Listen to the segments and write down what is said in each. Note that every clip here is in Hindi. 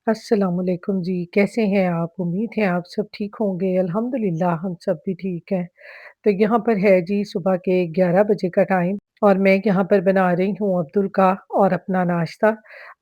अस्सलामुअलैकुम जी, कैसे हैं आप? उम्मीद है आप सब ठीक होंगे। अल्हम्दुलिल्लाह हम सब भी ठीक हैं। तो यहाँ पर है जी सुबह के 11 बजे का टाइम और मैं यहाँ पर बना रही हूँ अब्दुल का और अपना नाश्ता।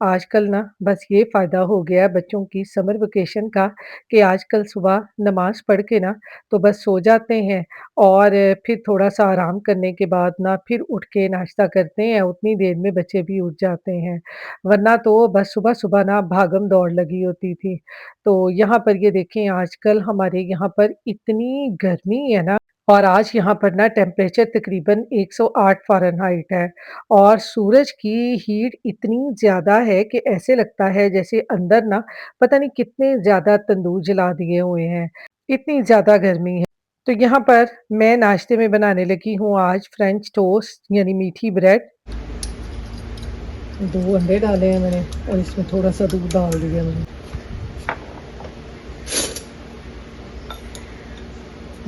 आजकल ना बस ये फ़ायदा हो गया है बच्चों की समर वेकेशन का कि आजकल सुबह नमाज़ पढ़ के ना तो बस सो जाते हैं और फिर थोड़ा-सा आराम करने के बाद ना फिर उठ के नाश्ता करते हैं, उतनी देर में बच्चे भी उठ जाते हैं। वरना तो बस सुबह-सुबह ना भागम-दौड़ लगी होती थी। तो यहाँ पर ये देखें आजकल हमारे यहाँ पर इतनी गर्मी है ना और आज यहाँ पर ना टेम्परेचर तकरीबन 108 फ़ारेनहाइट है और सूरज की हीट इतनी ज़्यादा है कि ऐसे लगता है जैसे अंदर ना पता नहीं कितने ज़्यादा तंदूर जला दिए हुए हैं, इतनी ज़्यादा गर्मी है। तो यहाँ पर मैं नाश्ते में बनाने लगी हूँ आज फ्रेंच टोस्ट यानी मीठी ब्रेड। 2 अंडे डाले हैं मैंने और इसमें थोड़ा-सा दूध डाल दिया मैंने।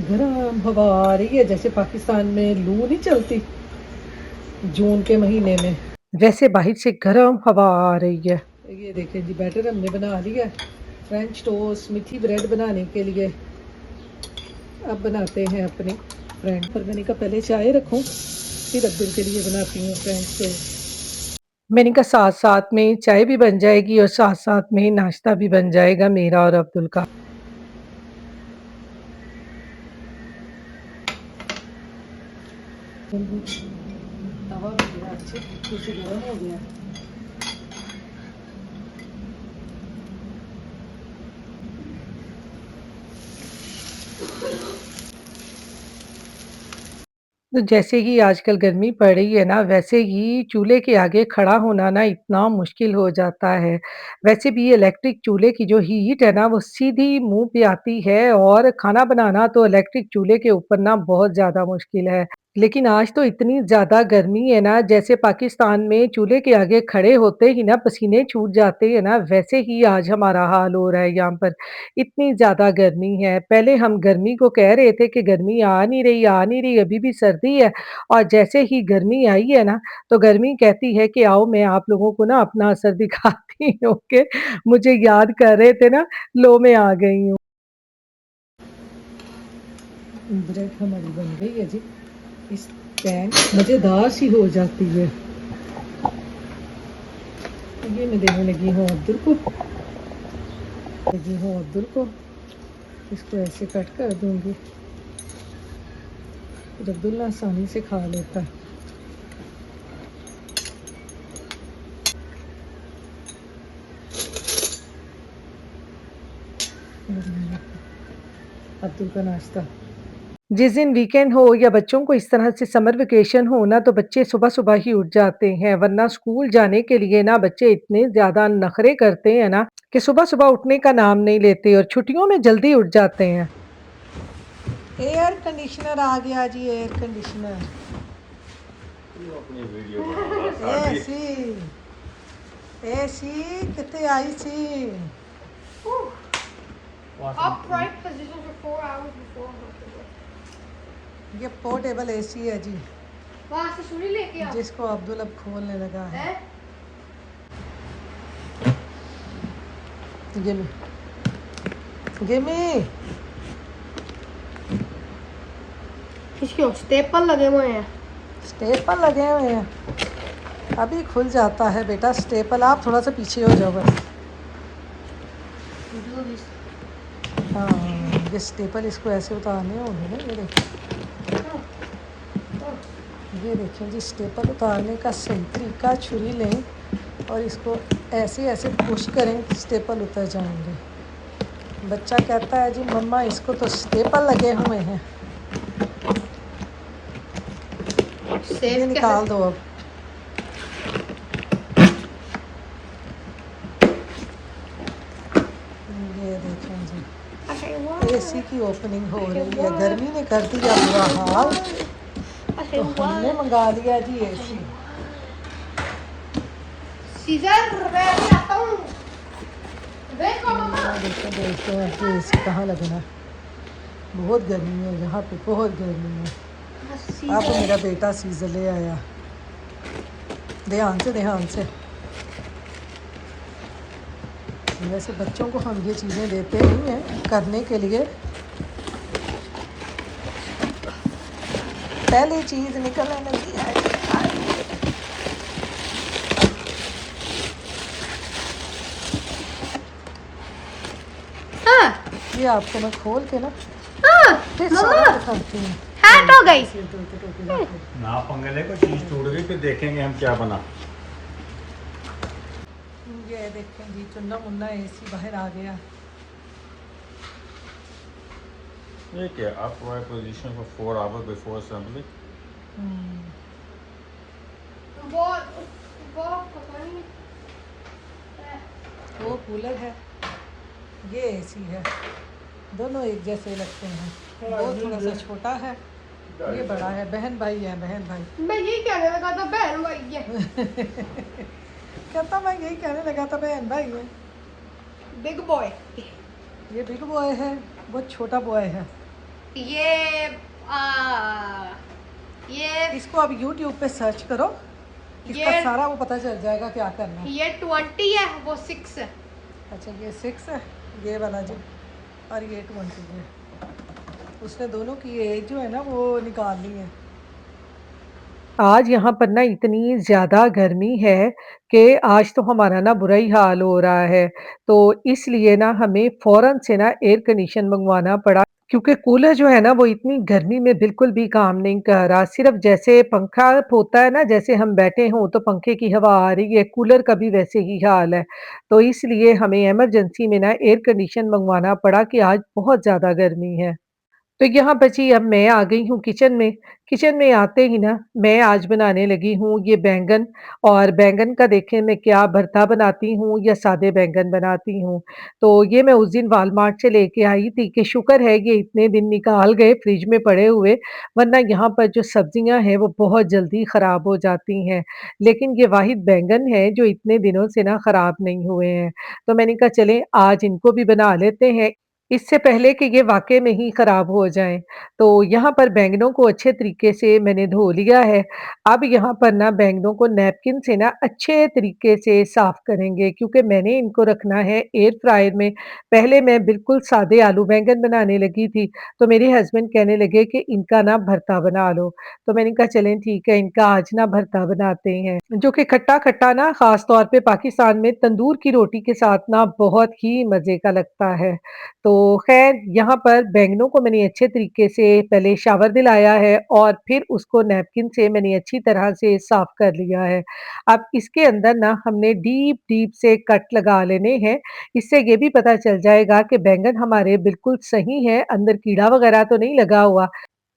गरम हवा आ रही है जैसे पाकिस्तान में लू नहीं चलती जून के महीने में, वैसे बाहर से गरम हवा आ रही है। ये देखें जी बैटर हमने बना लिया फ्रेंच टोस्ट मीठी ब्रेड बनाने के लिए। अब बनाते हैं अपने फ्रेंड पर मैंने कहा पहले चाय रखूं फिर अब्दुल के लिए बनाती हूँ फ्रेंच टोस्ट। मैंने कहा साथ-साथ में चाय भी बन जाएगी और साथ-साथ में नाश्ता भी बन जाएगा मेरा और अब्दुल का। तवा भी गया अच्छे से गर्म हो गया। तो जैसे ही आजकल गर्मी पड़ रही है ना, वैसे ही चूल्हे के आगे खड़ा होना ना इतना मुश्किल हो जाता है। वैसे भी इलेक्ट्रिक चूल्हे की जो हीट है ना, वो सीधी मुँह पे आती है और खाना बनाना तो इलेक्ट्रिक चूल्हे के ऊपर ना बहुत ज़्यादा मुश्किल है। लेकिन आज तो इतनी ज़्यादा गर्मी है ना, जैसे पाकिस्तान में चूल्हे के आगे खड़े होते ही ना पसीने छूट जाते हैं ना, वैसे ही आज हमारा हाल हो रहा है यहाँ पर। इतनी ज़्यादा गर्मी है। पहले हम गर्मी को कह रहे थे कि गर्मी आ नहीं रही, अभी भी सर्दी है और जैसे ही गर्मी आई है ना, तो गर्मी कहती है कि आओ मैं आप लोगों को ना अपना असर दिखाती हूँ कि मुझे याद कर रहे थे ना, लो मैं आ गई हूँ। ब्रेड हमारी बन गई है जी। इस पैन मज़ेदार सी हो जाती है। ये मैं देने लगी हूँ अब्दुल को। इसको ऐसे कट कर दूँगी। फिर अब्दुल्ला आसानी से खा लेता है। अब्दुल का नाश्ता जिस दिन वीकेंड हो या बच्चों को इस तरह से समर वेकेशन हो ना तो बच्चे सुबह-सुबह ही उठ जाते हैं वरना स्कूल जाने के लिए ना बच्चे इतने ज़्यादा नखरे करते हैं ना कि सुबह-सुबह उठने का नाम नहीं लेते और छुट्टियों में जल्दी उठ जाते हैं। एयर कंडीशनर आ गया जी एयर कंडीशनर। एसी एसी कितने आई सी। Upright position for 4 hours before hospital. ये पोर्टेबल एसी है जी वहाँ से सुनी लेके आओ। जिसको अब्दुल अब खोलने लगा है। गिमी गिमी इसके स्टेपल लगे हुए हैं। स्टेपल लगे हुए हैं अभी खुल जाता है बेटा स्टेपल। आप थोड़ा सा पीछे हो जाओ बस। हाँ ये स्टेपल इसको ऐसे उतारने होंगे ना। ये देखें जी स्टेपल उतारने का सही तरीका छुरी लें और इसको ऐसे ऐसे पुश करें स्टेपल उतर जाएंगे। बच्चा कहता है जी मम्मा इसको तो स्टेपल लगे हुए हैं। ये निकाल दो अब। ये देखें जी एसी की ओपनिंग हो रही है। गर्मी ने कर दिया बुरा हाल तो हमने मंगा लिया जी एसी। देखो एसी कहाँ लगना है। बहुत गर्मी है यहाँ पे बहुत गर्मी है। अब मेरा बेटा सीजर ले आया। ध्यान से वैसे बच्चों को हम ये चीज़ें देते नहीं हैं करने के लिए। पहली चीज़ निकलने लगी है। हाँ ये आपको मैं खोल के ना हाँ फिर मम्मा सारा दिखाती हूँ। हैट हो गई। ना पंगे ले कोई चीज टूट गई फिर देखेंगे हम क्या बना। ये देखें जी, चुन्ना मुन्ना एसी बाहर आ गया। ये क्या upright position for 4 hours before assembly. बहुत बहुत पता नहीं है। वो कूलर है, ये एसी है, दोनों एक जैसे लगते हैं। वो थोड़ा सा छोटा है, ये बड़ा है। बहन भाई है, बहन भाई। मैं यही कहने लगा था बहन भाई है। कहता मैं यही कहने लगा था बहन भाई है। Big boy. ये बिग बॉय है, वो छोटा बॉय है। ये इसको अब YouTube पे सर्च करो, इसका ये सारा वो पता चल जाएगा क्या करना है। ये 20 है, वो 6 है। अच्छा ये 6 है ये वाला जी, और ये 20 है। उसने दोनों की एज जो है ना वो निकाल ली है। आज यहाँ पर ना इतनी ज़्यादा गर्मी है कि आज तो हमारा ना बुरा ही हाल हो रहा है। तो इसलिए ना हमें फ़ौरन से ना एयर कंडीशन मँगवाना पड़ा, क्योंकि कूलर जो है ना वो इतनी गर्मी में बिल्कुल भी काम नहीं कर रहा। सिर्फ़ जैसे पंखा होता है ना, जैसे हम बैठे हों तो पंखे की हवा आ रही है, कूलर का भी वैसे ही हाल है। तो इसलिए हमें इमरजेंसी में ना एयर कंडीशन मँगवाना पड़ा कि आज बहुत ज़्यादा गर्मी है। तो यहाँ पर जी अब मैं आ गई हूँ किचन में। किचन में आते ही ना मैं आज बनाने लगी हूँ ये बैंगन, और बैंगन का देखें मैं क्या भरता बनाती हूँ या सादे बैंगन बनाती हूँ। तो ये मैं उस दिन वॉलमार्ट से लेके आई थी कि शुक्र है ये इतने दिन निकाल गए फ्रिज में पड़े हुए, वरना यहाँ पर जो सब्जियाँ हैं वो बहुत जल्दी ख़राब हो जाती हैं। लेकिन ये वाहिद बैंगन है जो इतने दिनों से ना ख़राब नहीं हुए हैं। तो मैंने कहा चलें आज इनको भी बना लेते हैं, इससे पहले कि ये वाक़ई में ही ख़राब हो जाएँ। तो यहाँ पर बैंगनों को अच्छे तरीके से मैंने धो लिया है। अब यहाँ पर ना बैंगनों को नैपकिन से ना अच्छे तरीके से साफ़ करेंगे, क्योंकि मैंने इनको रखना है एयर फ्रायर में। पहले मैं बिल्कुल सादे आलू बैंगन बनाने लगी थी, तो मेरे हस्बैंड कहने लगे कि इनका ना भरता बना लो। तो मैंने कहा चलें ठीक है, इनका आज ना भरता बनाते हैं, जो कि खट्टा-खट्टा ना ख़ास तौर पे पाकिस्तान में तंदूर की रोटी के साथ ना बहुत ही मज़े का लगता है। तो ख़ैर यहाँ पर बैंगनों को मैंने अच्छे तरीके से पहले शावर दिलाया है और फिर उसको नैपकिन से मैंने अच्छी तरह से साफ़ कर लिया है। अब इसके अंदर ना हमने डीप-डीप से कट लगा लेने हैं, इससे ये भी पता चल जाएगा कि बैंगन हमारे बिल्कुल सही हैं, अंदर कीड़ा वग़ैरह तो नहीं लगा हुआ।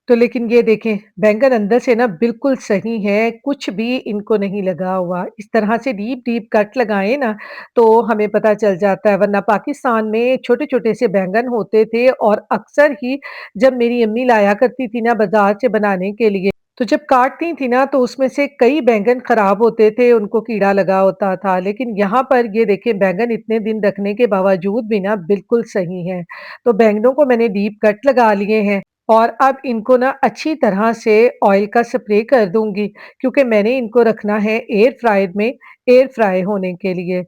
तो लेकिन ये देखें, बैंगन अंदर से ना बिल्कुल सही है, कुछ भी इनको नहीं लगा हुआ। इस तरह से डीप-डीप कट लगाएँ ना, तो हमें पता चल जाता है, वरना पाकिस्तान में छोटे-छोटे से बैंगन होते थे और अक्सर ही जब मेरी अम्मी लाया करती थी ना बाज़ार से बनाने के लिए, तो जब काटती थी ना, तो उसमें से कई बैंगन खराब होते थे, उनको कीड़ा लगा होता था। लेकिन यहाँ पर ये देखें, बैंगन इतने दिन रखने के बावजूद भी ना बिल्कुल सही हैं। तो बैंगनों को मैंने डीप कट लगा लिए हैं। और अब इनको ना अच्छी तरह से ऑयल का स्प्रे कर दूँगी, क्योंकि मैंने इनको रखना है एयर फ्रायर में, एयर फ्राई होने के लिए।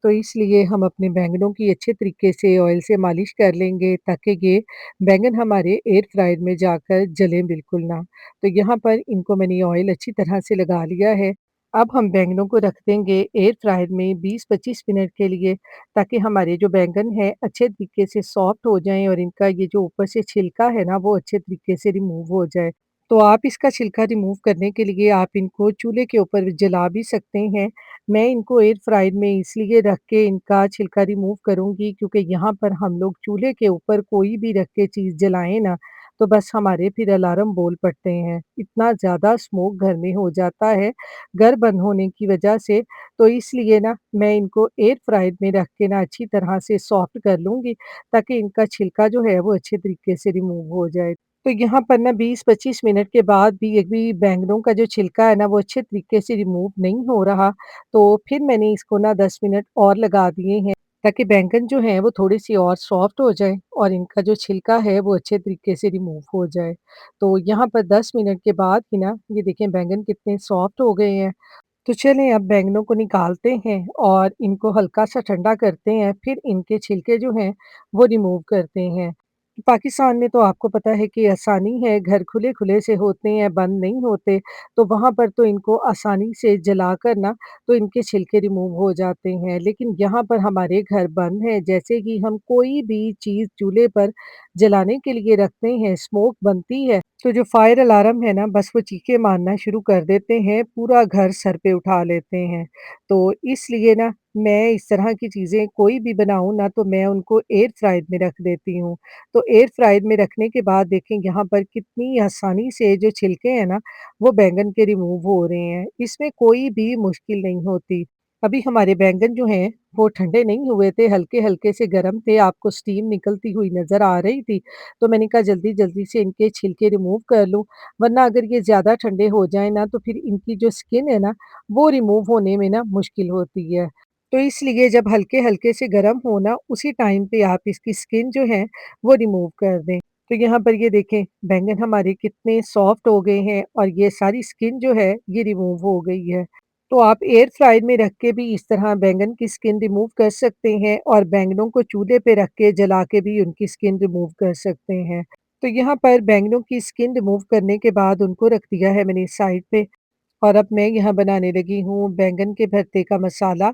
तो इसलिए हम अपने बैंगनों की अच्छे तरीके से ऑयल से मालिश कर लेंगे, ताकि ये बैंगन हमारे एयर फ्रायर में जाकर जलें बिल्कुल ना। तो यहाँ पर इनको मैंने ऑयल अच्छी तरह से लगा लिया है। अब हम बैंगनों को रख देंगे एयर फ्रायर में 20-25 मिनट के लिए, ताकि हमारे जो बैंगन हैं अच्छे तरीके से सॉफ्ट हो जाएँ और इनका ये जो ऊपर से छिलका है ना वो अच्छे तरीके से रिमूव हो जाए। तो आप इसका छिलका रिमूव करने के लिए आप इनको चूल्हे के ऊपर जला भी सकते हैं। मैं इनको एयर फ्रायर में इसलिए रख के इनका छिलका रिमूव करूँगी, क्योंकि यहाँ पर हम लोग चूल्हे के ऊपर कोई भी रख के चीज़ जलाएँ ना, तो बस हमारे फिर अलार्म बोल पड़ते हैं। इतना ज़्यादा स्मोक घर में हो जाता है, घर बंद होने की वजह से। तो इसलिए ना मैं इनको एयर फ्रायर में रख के ना अच्छी तरह से सॉफ्ट कर लूँगी, ताकि इनका छिलका जो है वो अच्छे तरीके से रिमूव हो जाए। तो यहाँ पर ना 20-25 मिनट के बाद भी ये भी बैंगनों का जो छिलका है ना वो अच्छे तरीके से रिमूव नहीं हो रहा, तो फिर मैंने इसको ना 10 मिनट और लगा दिए हैं, ताकि बैंगन जो हैं वो थोड़ी-सी और सॉफ्ट हो जाएँ और इनका जो छिलका है वो अच्छे तरीके से रिमूव हो जाए। तो यहाँ पर 10 मिनट के बाद ही ना ये देखें बैंगन कितने सॉफ्ट हो गए हैं। तो चलें अब बैंगनों को निकालते हैं और इनको हल्का-सा ठंडा करते हैं, फिर इनके छिलके जो हैं वो रिमूव करते हैं। पाकिस्तान में तो आपको पता है कि आसानी है, घर खुले-खुले से होते हैं, बंद नहीं होते, तो वहाँ पर तो इनको आसानी से जलाकर ना तो इनके छिलके रिमूव हो जाते हैं। लेकिन यहाँ पर हमारे घर बंद हैं, जैसे ही हम कोई भी चीज़ चूल्हे पर जलाने के लिए रखते हैं, स्मोक बनती है, तो जो फायर अलार्म है ना बस वो चीखें मारना शुरू कर देते हैं, पूरा घर सर पे उठा लेते हैं। तो इसलिए ना मैं इस तरह की चीज़ें कोई भी बनाऊँ ना तो मैं उनको एयर फ्रायर में रख देती हूँ। तो एयर फ्रायर में रखने के बाद देखें यहाँ पर कितनी आसानी से जो छिलके हैं ना, वो बैंगन के रिमूव हो रहे हैं। इसमें कोई भी मुश्किल नहीं होती। अभी हमारे बैंगन जो हैं, वो ठंडे नहीं हुए थे, हल्के-हल्के से गरम थे, आपको स्टीम निकलती हुई नज़र आ रही थी। तो मैंने कहा जल्दी-जल्दी से इनके छिलके रिमूव कर लूँ, वरना अगर ये ज़्यादा ठंडे हो जाएँ ना, तो फिर इनकी जो स्किन है ना, वो रिमूव होने में ना मुश्किल होती है। तो इसलिए जब हल्के-हल्के से गरम हो ना, उसी टाइम पे आप इसकी स्किन जो है वो रिमूव कर दें। तो यहाँ पर ये देखें बैंगन हमारे कितने सॉफ्ट हो गए हैं और ये सारी स्किन जो है ये रिमूव हो गई है। तो आप एयर फ्रायर में रख के भी इस तरह बैंगन की स्किन रिमूव कर सकते हैं और बैंगनों को चूल्हे पे रख के जला के भी उनकी स्किन रिमूव कर सकते हैं। तो यहाँ पर बैंगनों की स्किन रिमूव करने के बाद उनको रख दिया है मैंने साइड पे और अब मैं यहाँ बनाने लगी हूँ बैंगन के भरते का मसाला।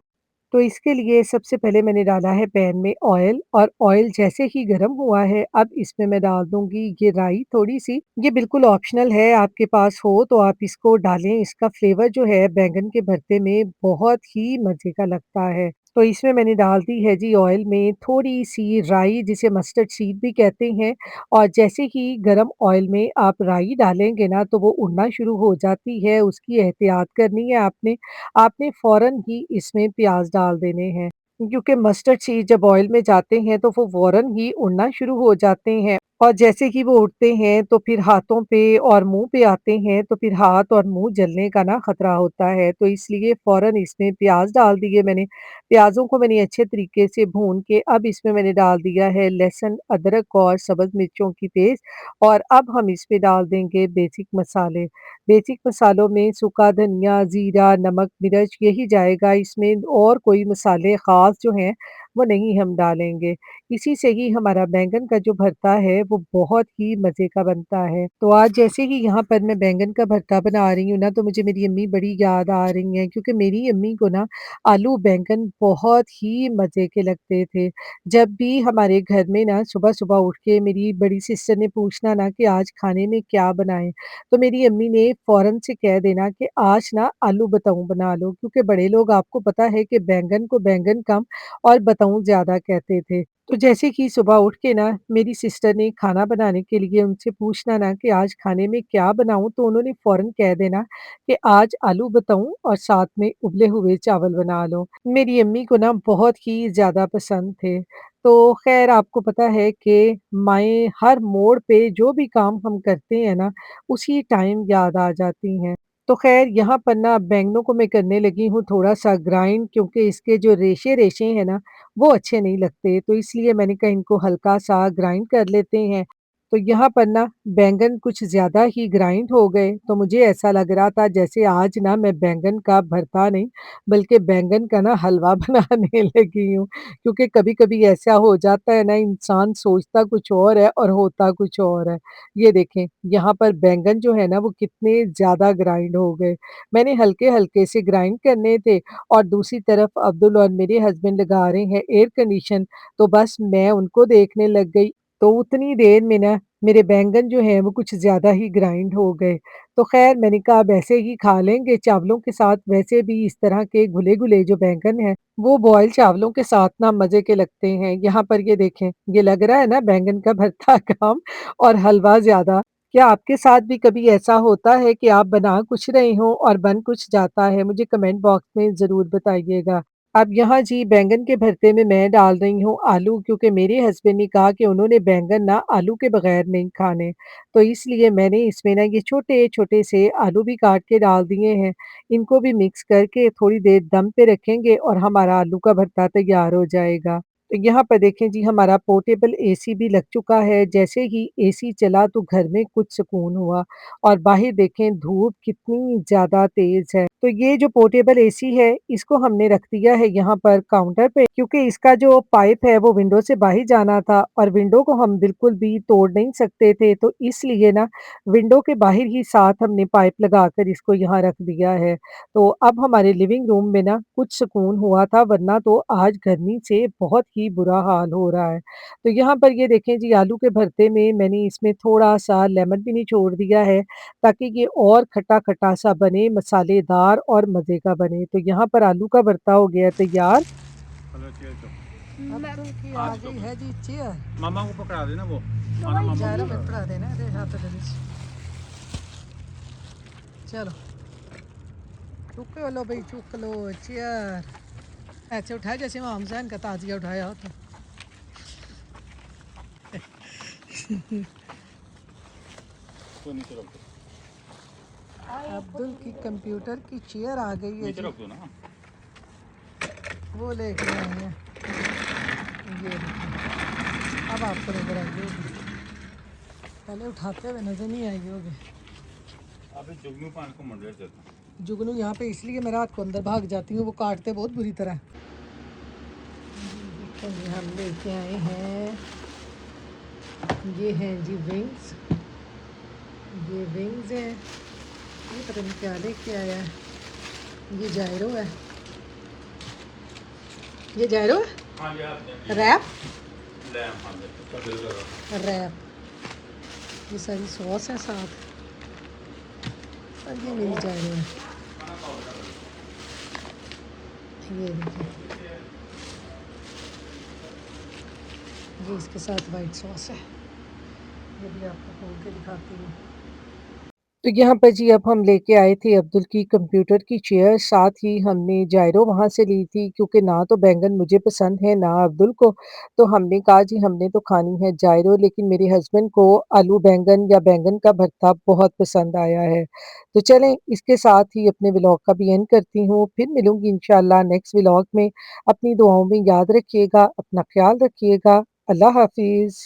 तो इसके लिए सबसे पहले मैंने डाला है पैन में ऑयल और ऑयल जैसे ही गर्म हुआ है, अब इसमें मैं डाल दूँगी ये राई थोड़ी-सी। ये बिल्कुल ऑप्शनल है, आपके पास हो तो आप इसको डालें, इसका फ्लेवर जो है बैंगन के भरते में बहुत ही मज़े का लगता है। तो इसमें मैंने डाल दी है जी ऑयल में थोड़ी-सी राई जिसे मस्टर्ड सीड भी कहते हैं और जैसे ही गरम ऑयल में आप राई डालेंगे ना, तो वो उड़ना शुरू हो जाती है, उसकी एहतियात करनी है आपने। आपने फ़ौरन ही इसमें प्याज़ डाल देने हैं, क्योंकि मस्टर्ड सीड जब ऑयल में जाते हैं तो वो फ़ौरन ही उड़ना शुरू हो जाते हैं और जैसे ही वो उड़ते हैं तो फिर हाथों पे और मुँह पे आते हैं तो फिर हाथ और मुँह जलने का ना खतरा होता है। तो इसलिए फ़ौरन इसमें प्याज़ डाल दिए मैंने। प्याज़ों को मैंने अच्छे तरीके से भून के अब इसमें मैंने डाल दिया है लहसुन, अदरक और सब्ज़ मिर्चों की पेस्ट और अब हम इसमें डाल देंगे बेसिक मसाले। बेसिक मसालों में सूखा धनिया, ज़ीरा, नमक, मिर्च यही जाएगा इसमें और कोई मसाले ख़ास जो हैं वो नहीं हम डालेंगे। इसी से ही हमारा बैंगन का जो भरता है वो बहुत ही मज़े का बनता है। तो आज जैसे ही यहाँ पर मैं बैंगन का भरता बना रही हूँ ना तो मुझे मेरी अम्मी बड़ी याद आ रही हैं क्योंकि मेरी अम्मी को ना आलू बैंगन बहुत ही मज़े के लगते थे। जब भी हमारे घर में ना सुबह-सुबह उठ के मेरी बड़ी सिस्टर ने पूछना ना कि आज खाने में क्या बनाएँ? तो मेरी अम्मी ने फ़ौरन से कह देना कि आज ना आलू बताऊँ बना लो क्योंकि बड़े लोग आपको पता है कि बैंगन को बैंगन कम और बताऊँ ज़्यादा कहते थे। तो जैसे कि सुबह उठ के ना मेरी सिस्टर ने खाना बनाने के लिए उनसे पूछना ना कि आज खाने में क्या बनाऊँ? तो उन्होंने फ़ौरन कह देना कि आज आलू बताऊँ और साथ में उबले हुए चावल बना लो। मेरी अम्मी को ना बहुत ही ज़्यादा पसंद थे। तो ख़ैर आपको पता है कि माएँ हर मोड़ पे जो भी काम हम करते हैं ना, उसी टाइम याद आ जाती हैं। तो ख़ैर यहाँ पर ना बैंगनों को मैं करने लगी हूँ थोड़ा-सा ग्राइंड क्योंकि इसके जो रेशे-रेशे हैं ना, वो अच्छे नहीं लगते। तो इसलिए मैंने कहा इनको हल्का-सा ग्राइंड कर लेते हैं। तो यहाँ पर ना बैंगन कुछ ज़्यादा ही ग्राइंड हो गए, तो मुझे ऐसा लग रहा था जैसे आज ना मैं बैंगन का भरता नहीं, बल्कि बैंगन का ना हलवा बनाने लगी हूँ। क्योंकि कभी-कभी ऐसा हो जाता है ना इंसान सोचता कुछ और है और होता कुछ और है। ये देखें, यहाँ पर बैंगन जो है ना वो कितने ज़्यादा ग्राइंड हो गए। मैंने हल्के-हल्के से ग्राइंड करने थे और दूसरी तरफ अब्दुल और मेरे हस्बैंड लगा रहे हैं एयर कंडीशन, तो बस मैं उनको देखने लग गई। तो उतनी देर में ना मेरे बैंगन जो हैं वो कुछ ज़्यादा ही ग्राइंड हो गए। तो ख़ैर मैंने कहा अब ऐसे ही खा लेंगे चावलों के साथ, वैसे भी इस तरह के घुले-घुले जो बैंगन हैं, वो बॉयल चावलों के साथ ना मज़े के लगते हैं। यहाँ पर ये देखें, ये लग रहा है ना बैंगन का भरता कम और हलवा ज़्यादा। क्या आपके साथ भी कभी ऐसा होता है कि आप बना कुछ रहे हों और बन कुछ जाता है? मुझे कमेंट बॉक्स में ज़रूर बताइएगा। अब यहाँ जी बैंगन के भरते में मैं डाल रही हूँ आलू क्योंकि मेरे हस्बैंड ने कहा कि उन्होंने बैंगन ना आलू के बगैर नहीं खाने। तो इसलिए मैंने इसमें ना ये छोटे-छोटे से आलू भी काट के डाल दिए हैं। इनको भी मिक्स करके थोड़ी देर दम पे रखेंगे और हमारा आलू का भरता तैयार हो जाएगा। तो यहाँ पर देखें जी हमारा पोर्टेबल एसी भी लग चुका है। जैसे ही एसी चला तो घर में कुछ सुकून हुआ और बाहर देखें धूप कितनी ज़्यादा तेज़ है। तो ये जो पोर्टेबल एसी है इसको हमने रख दिया है यहाँ पर काउंटर पे क्योंकि इसका जो पाइप है वो विंडो से बाहर जाना था और विंडो को हम बिल्कुल भी तोड़ नहीं सकते थे। तो इसलिए ना विंडो के बाहर ही साथ हमने पाइप लगाकर इसको यहाँ रख दिया है। तो अब हमारे लिविंग रूम में ना कुछ सुकून हुआ था वरना तो आज गर्मी से बहुत ही बुरा हाल हो रहा है। तो यहाँ पर ये देखें जी आलू के भरते में मैंने इसमें थोड़ा-सा लेमन भी निचोड़ दिया है ताकि ये और खट्टा-खट्टा सा बने, मसालेदार और मज़े का बने। तो यहाँ पर आलू का भरता हो गया तैयार। चलो चेयर तो अब्दुल की आ आज तो गई है जी चेयर। मामा को पकड़ा देना वो मामा मामा ज़ायरा को में पकड़ा पड़ा देना दे हाथ दे चलो चुक लो भाई चुक लो चेयर ऐसे उठाया जैसे इमाम हुसैन का ताजिया उठाया होता। तो नीचे रख दो अब्दुल की कंप्यूटर की चेयर आ गई है नीचे जी। रख दो ना वो लेके आए हैं ये देखिए। अब आपको नजर आई होगी पहले उठाते हुए नजर नहीं आई होगी। अभी जुगनू पान को मंडे देता जुगनू यहाँ पे इसलिए मैं रात को अंदर भाग जाती हूँ वो काटते बहुत बुरी तरह। देखो जी हम लेके आए हैं ये हैं जी विंग्स। ये विंग्स हैं ये पता नहीं क्या लेके आया है। ये जायरो है ये जायरो है हाँ जी आप रैप लैम हाँ जी उसका बिल करो रैप ये सारी सॉस है साथ और ये मेरी जायरो है। ये देखिए ये इसके साथ वाइट सॉस है। ये भी आपको खोल के दिखाती हूँ। तो यहाँ पर जी अब हम लेके आए थे अब्दुल की कंप्यूटर की चेयर साथ ही हमने जायरो वहाँ से ली थी क्योंकि ना तो बैंगन मुझे पसंद है ना अब्दुल को। तो हमने कहा जी हमने तो खानी है जायरो लेकिन मेरे हस्बैंड को आलू बैंगन या बैंगन का भरता बहुत पसंद आया है। तो चलें इसके साथ ही अपने व्लॉग का भी एंड करती हूँ। फिर मिलूँगी इंशाअल्लाह नेक्स्ट व्लॉग में। अपनी दुआओं में याद रखिएगा, अपना ख़्याल रखिएगा। अल्लाह हाफ़िज़।